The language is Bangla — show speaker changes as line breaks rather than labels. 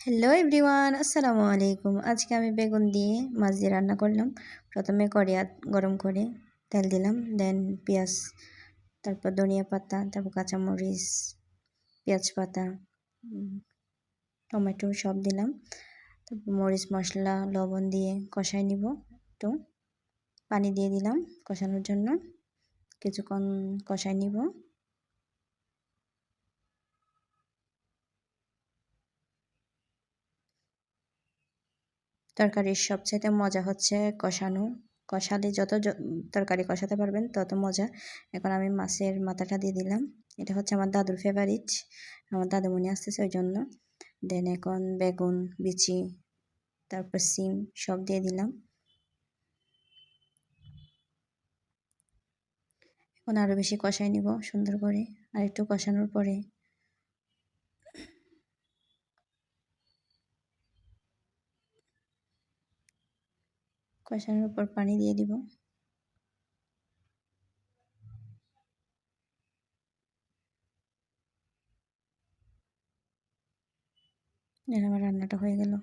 হ্যালো এভরিওয়ান, আসসালামু আলাইকুম। আজকে আমি বেগুন দিয়ে মাছ দিয়ে রান্না করলাম। প্রথমে কড়াই গরম করে তেল দিলাম, দেন পেঁয়াজ, তারপর ধনিয়া পাতা, তারপর কাঁচামরিচ, পেঁয়াজ পাতা, টমেটো সব দিলাম। তারপর মরিচ মশলা লবণ দিয়ে কষাই নিব। একটু পানি দিয়ে দিলাম কষানোর জন্য, কিছুক্ষণ কষাই নিব। তরকারির সবচাইতে মজা হচ্ছে কষানো। কষালে যত তরকারি কষাতে পারবেন তত মজা। এখন আমি মাছের মাথাটা দিয়ে দিলাম। এটা হচ্ছে আমার দাদুর ফেভারিট, আমার দাদুমণি আসতেছে ওই জন্য। দেন এখন বেগুন বিচি, তারপর সিম সব দিয়ে দিলাম। এখন আরও বেশি কষাই নিব সুন্দর করে। আর একটু কষানোর পরে কষানোর পর পানি দিয়ে দিব। আমার রান্নাটা হয়ে গেল।